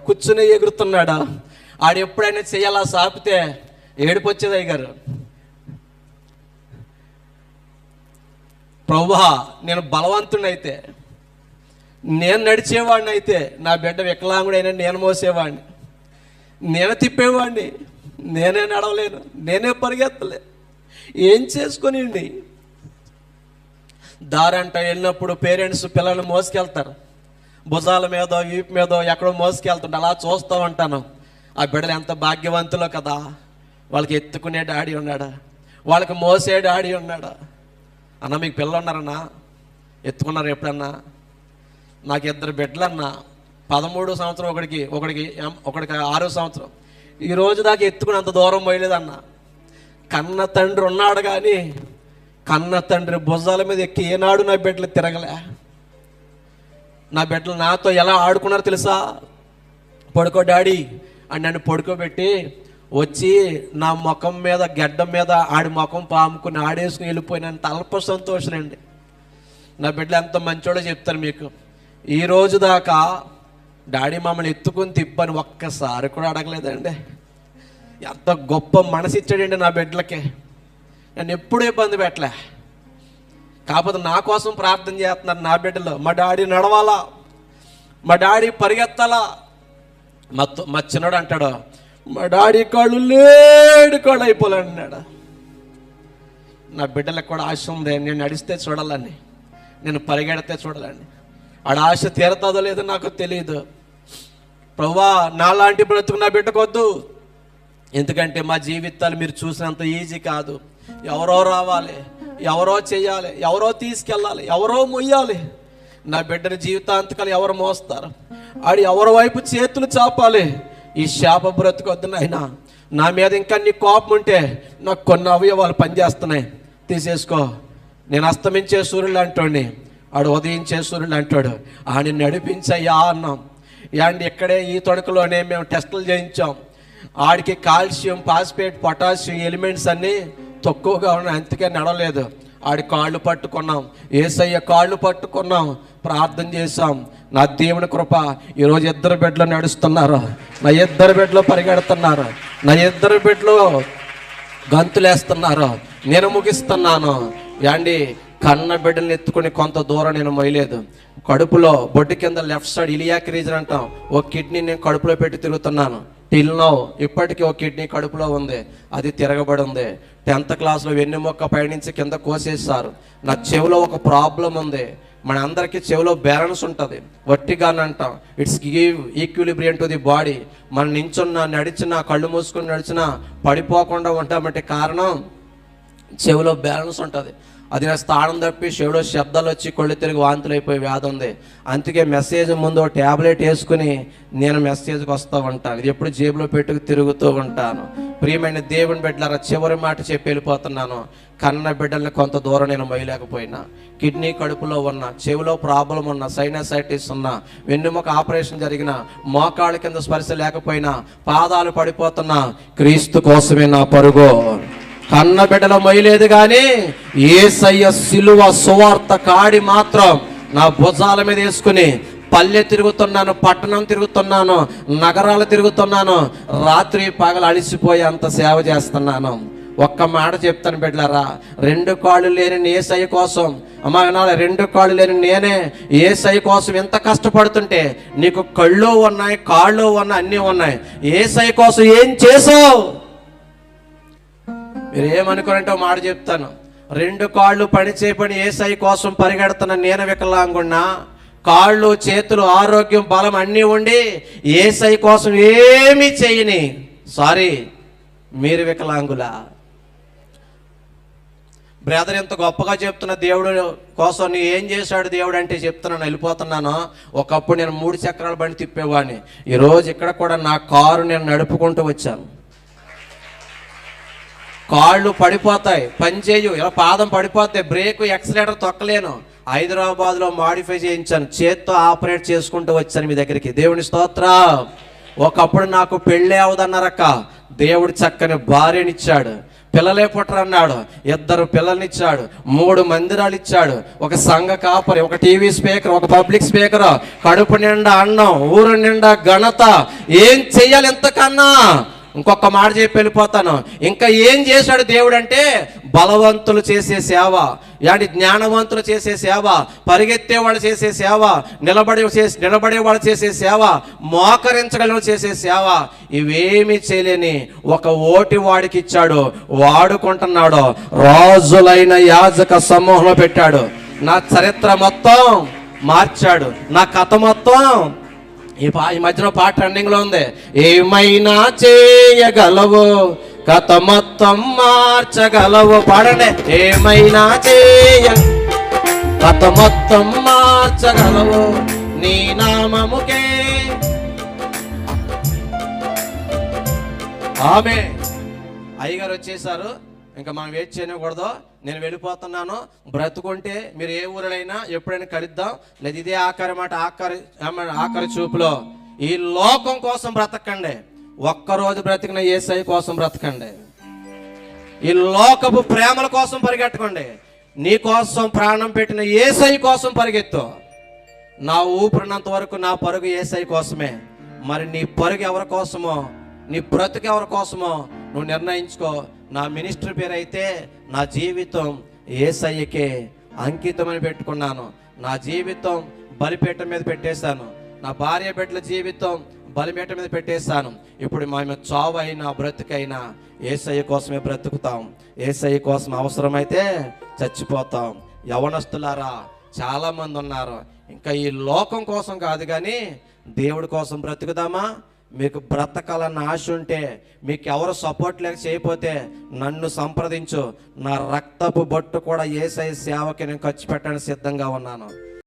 కూర్చుని ఎగురుతున్నాడా. ఆడు ఎప్పుడైనా చెయ్యాలా సాపితే ఏడుపు వచ్చేది. అయ్యగారు, ప్రభువా నేను బలవంతుడైతే, నేను నడిచేవాడిని అయితే, నా బిడ్డ వికలాంగుడైనా నేను మోసేవాడిని, నేను తిప్పేవాడిని, నేనే నడవలేను, నేనే పరిగెత్తలే, ఏం చేసుకొనిండి. దారంట వెళ్ళినప్పుడు పేరెంట్స్ పిల్లల్ని మోసుకెళ్తారు, భుజాల మీదో వీపు మీదో ఎక్కడో మోసుకెళ్తుంటే అలా చూస్తూ ఉంటాను. ఆ బిడ్డలు ఎంత భాగ్యవంతులో కదా, వాళ్ళకి ఎత్తుకునే డాడీ ఉన్నాడా, వాళ్ళకి మోసే డాడీ ఉన్నాడా. అన్న మీకు పిల్లలు ఉన్నారన్నా, ఎత్తుకున్నారు ఎప్పుడన్నా? నాకు 2 బిడ్డలన్నా, 13 సంవత్సరం ఒకడికి 6 సంవత్సరం. ఈ రోజు దాకా ఎత్తుకుని అంత దూరం పోయలేదన్న. కన్న తండ్రి ఉన్నాడు కానీ కన్న తండ్రి భుజాల మీద ఎక్కి ఏనాడు నా బిడ్డలు తిరగలే. నా బిడ్డలు నాతో ఎలా ఆడుకున్నారో తెలుసా? పడుకో డాడీ అని నన్ను పడుకోబెట్టి వచ్చి నా ముఖం మీద గడ్డం మీద ఆడి ముఖం పాముకుని ఆడేసుకుని వెళ్ళిపోయినంత అల్ప సంతోషనండి. నా బిడ్డలు ఎంత మంచోడో చెప్తారు మీకు. ఈ రోజు దాకా డాడీ మమ్మల్ని ఎత్తుకుని తిప్పని ఒక్కసారి కూడా అడగలేదండి. ఎంత గొప్ప మనసు ఇచ్చాడండి నా బిడ్డలకి. నన్ను ఎప్పుడూ ఇబ్బంది పెట్టలే. కాకపోతే నా కోసం ప్రార్థన చేస్తున్నారు నా బిడ్డలు. మా డాడీ నడవాలా, మా డాడీ పరిగెత్తాలా. మా చిన్నడు అంటాడు, మా డాడీ కాళ్ళు లేడు కాళ్ళు అయిపోలేన్నాడు. నా బిడ్డలకు కూడా ఆశ ఉంది, నేను నడిస్తే చూడాలని, నేను పరిగెడితే చూడాలని. ఆడ ఆశ తీరతాదో లేదో నాకు తెలియదు. ప్రభువా నాలాంటి బ్రతుకు నా బిడ్డకొద్దు. ఎందుకంటే మా జీవితాలు మీరు చూసినంత ఈజీ కాదు. ఎవరో రావాలి, ఎవరో చెయ్యాలి, ఎవరో తీసుకెళ్ళాలి, ఎవరో మొయ్యాలి. నా బిడ్డని జీవితాంతకాలు ఎవరు మోస్తారు? ఆడు ఎవరి వైపు చేతులు చాపాలి. ఈ శాప బ్రతుకొద్దు నాయనా. నా మీద ఇంకా నీ కోపం ఉంటే నాకు కొన్ని అవయవాలు పనిచేస్తున్నాయి, తీసేసుకో. నేను అస్తమించే సూర్యుడు అంటోడిని, ఆడు ఉదయించే సూర్యుడు అంటాడు. ఆడిని నడిపించయ్యా అన్నాం. అండ్ ఇక్కడే ఈ తొడకలోనే మేము టెస్టులు చేయించాం. ఆడికి కాల్షియం, ఫాస్ఫేట్, పొటాషియం ఎలిమెంట్స్ అన్నీ తక్కువగా ఉన్నాయి, అందుకే నడవలేదు. ఆడి కాళ్ళు పట్టుకున్నాం, యేసయ్య కాళ్ళు పట్టుకున్నాం, ప్రార్థన చేశాం. నా దేవుని కృప ఈరోజు 2 బిడ్డలు నడుస్తున్నారు, నా 2 బిడ్డలు పరిగెడుతున్నారు, నా 2 బిడ్డలు గంతులేస్తున్నారు. నేను ముగిస్తున్నాను. యాండి కన్న బిడ్డలు ఎత్తుకుని కొంత దూరం నేను మొయ్యలేదు. కడుపులో బొడ్డు కింద లెఫ్ట్ సైడ్ ఇలియాక్ రీజన్ అంటాం, ఒక కిడ్నీ నేను కడుపులో పెట్టి తిరుగుతున్నాను. టిల్ నౌ ఇప్పటికీ ఒక కిడ్నీ కడుపులో ఉంది, అది తిరగబడి ఉంది. 10th క్లాస్లో వెన్నెముక్క పైనుంచి కింద కోసేస్తారు. నా చెవిలో ఒక ప్రాబ్లం ఉంది. మన అందరికీ చెవిలో బ్యాలెన్స్ ఉంటుంది, వట్టిగాని అంటాం. It's give equilibrium to the body. మనం నించున్నా, నడిచినా, కళ్ళు మూసుకుని నడిచినా పడిపోకుండా ఉంటామంటే కారణం చెవిలో బ్యాలెన్స్ ఉంటుంది. అది నా స్థానం తప్పి చెవిలో శబ్దాలు వచ్చి కళ్ళు తిరిగి వాంతులు అయిపోయి వ్యాధి ఉంది. అందుకే మెసేజ్ ముందు ట్యాబ్లెట్ వేసుకుని నేను మెసేజ్కి వస్తూ ఉంటాను. ఇది ఎప్పుడు జేబులో పెట్టుకు తిరుగుతూ ఉంటాను. ప్రియమైన దేవుని బిడ్డలారా, చివరి మాట చెప్పి వెళ్ళిపోతున్నాను. కన్న బిడ్డల్ని కొంత దూరం నేను మొయ్యలేకపోయినా, కిడ్నీ కడుపులో ఉన్న, చెవిలో ప్రాబ్లం ఉన్న, సైనసైటిస్ ఉన్న, వెన్నెముక ఆపరేషన్ జరిగిన, మోకాళ్ళ కింద స్పర్శ లేకపోయినా, పాదాలు పడిపోతున్నా, క్రీస్తు కోసమే నా పరుగు. కన్న బిడ్డలో మొయ్యలేదు కానీ యేసయ్య సిలువ సువార్త కాడి మాత్రం నా భుజాల మీద వేసుకుని పల్లె తిరుగుతున్నాను, పట్టణం తిరుగుతున్నాను, నగరాలు తిరుగుతున్నాను, రాత్రి పగలు అలిసిపోయి అంత సేవ చేస్తున్నాను. ఒక్క మాట చెప్తాను బిడ్డలారా, 2 కాళ్ళు లేని యేసయ్య కోసం, అమ్మా వినాలి, 2 కాళ్ళు లేని నేనే యేసయ్య కోసం ఎంత కష్టపడుతుంటే, నీకు కళ్ళు ఉన్నాయి, కాళ్ళు ఉన్నాయి, అన్నీ ఉన్నాయి, యేసయ్య కోసం ఏం చేసావు? మీరు ఏమనుకోనంటే మాట చెప్తాను. 2 కాళ్ళు పని చేయబడి యేసయ్య కోసం పరిగెడుతున్న నేను వికలాంగున్నా, కాళ్ళు చేతులు ఆరోగ్యం బలం అన్నీ ఉండి యేసయ్య కోసం ఏమీ చేయని, సారీ మీరు వికలాంగులా? బ్రదర్ ఎంత గొప్పగా చెప్తున్న దేవుడు కోసం నీ ఏం చేశాడు దేవుడు అంటే చెప్తున్నాను, వెళ్ళిపోతున్నాను. ఒకప్పుడు నేను 3 చక్రాల బండి తిప్పేవాడిని. ఈరోజు ఇక్కడ కూడా నా కారు నేను నడుపుకుంటూ వచ్చాను. కాళ్ళు పడిపోతాయి, పని చేయు, ఇలా పాదం పడిపోతాయి, బ్రేక్ యాక్సిలేటర్ తొక్కలేను. హైదరాబాద్లో మాడిఫై చేయించాను, చేత్తో ఆపరేట్ చేసుకుంటూ వచ్చాను మీ దగ్గరికి. దేవుని స్తోత్రం. ఒకప్పుడు నాకు పెళ్ళి అవదన్నారక్క, దేవుడు చక్కని భార్యనిచ్చాడు. పిల్లలే పుట్టరన్నాడు, 2 పిల్లల్నిచ్చాడు, 3 మందిరాలు ఇచ్చాడు, ఒక సంఘ కాపరి, ఒక టీవీ స్పీకర్, ఒక పబ్లిక్ స్పీకర్, కడుపు నిండా అన్నం, ఊరు నిండా ఘనత. ఏం చెయ్యాలి ఎంతకన్నా? ఇంకొక మాట చెప్పి వెళ్ళిపోతాను. ఇంకా ఏం చేశాడు దేవుడు అంటే, బలవంతులు చేసే సేవ, yani జ్ఞానవంతులు చేసే సేవ, పరిగెత్తేవాళ్ళు చేసే సేవ, నిలబడేవాళ్ళు చేసే సేవ, మోకరించగలిగిన చేసే సేవ, ఇవేమి చేయలేని ఒక ఓటి వాడికి ఇచ్చాడు. వాడుకుంటున్నాడు. రాజులైన యాజక సమూహంలో పెట్టాడు. నా చరిత్ర మొత్తం మార్చాడు. నా కథ మొత్తం ఈ మధ్యలో పాట ట్రెండింగ్ లో ఉంది. ఏమైనా చేయగలవు, కథ మొత్తం మార్చగలవు. పాడండి. ఏమైనా కథ మొత్తం మార్చగలవు, నీ నామముకే. ఆమె అయ్యగారు వచ్చేసారు. ఇంకా మనం వెయిట్ చేయకూడదు. నేను వెళ్ళిపోతున్నాను. బ్రతుకుంటే మీరు ఏ ఊరైనా ఎప్పుడైనా కలుద్దాం. లేదు ఇదే ఆఖరి చూపులో. ఈ లోకం కోసం బ్రతకండి. ఒక్కరోజు బ్రతికిన యేసయ్య కోసం బ్రతకండి. ఈ లోకపు ప్రేమల కోసం పరిగెట్టుకోండి. నీ కోసం ప్రాణం పెట్టిన యేసయ్య కోసం పరిగెత్తు. నా ఊపిరినంత వరకు నా పరుగు యేసయ్య కోసమే. మరి నీ పరుగు ఎవరి కోసమో, నీ బ్రతుకు ఎవరి కోసమో నువ్వు నిర్ణయించుకో. నా మినిస్ట్రీ పేరు అయితే నా జీవితం యేసయ్యకే అంకితమని పెట్టుకున్నాను. నా జీవితం బలిపీఠం మీద పెట్టేశాను. నా భార్య బిడ్డల జీవితం బలిపీఠం మీద పెట్టేశాను. ఇప్పుడు మేము చావైనా బ్రతుకైనా యేసయ్య కోసమే బ్రతుకుతాం. యేసయ్య కోసం అవసరమైతే చచ్చిపోతాం. యవనస్తులారా, చాలా మంది ఉన్నారు. ఇంకా ఈ లోకం కోసం కాదు కానీ దేవుడి కోసం బ్రతుకుదామా? మీకు బ్రతకాలన్న ఆశ ఉంటే, మీకు ఎవరు సపోర్ట్ లేక చేయకపోతే నన్ను సంప్రదించు. నా రక్తపు బొట్టు కూడా యేసయ్య సేవకి నేను ఖర్చు పెట్టడానికి సిద్ధంగా ఉన్నాను.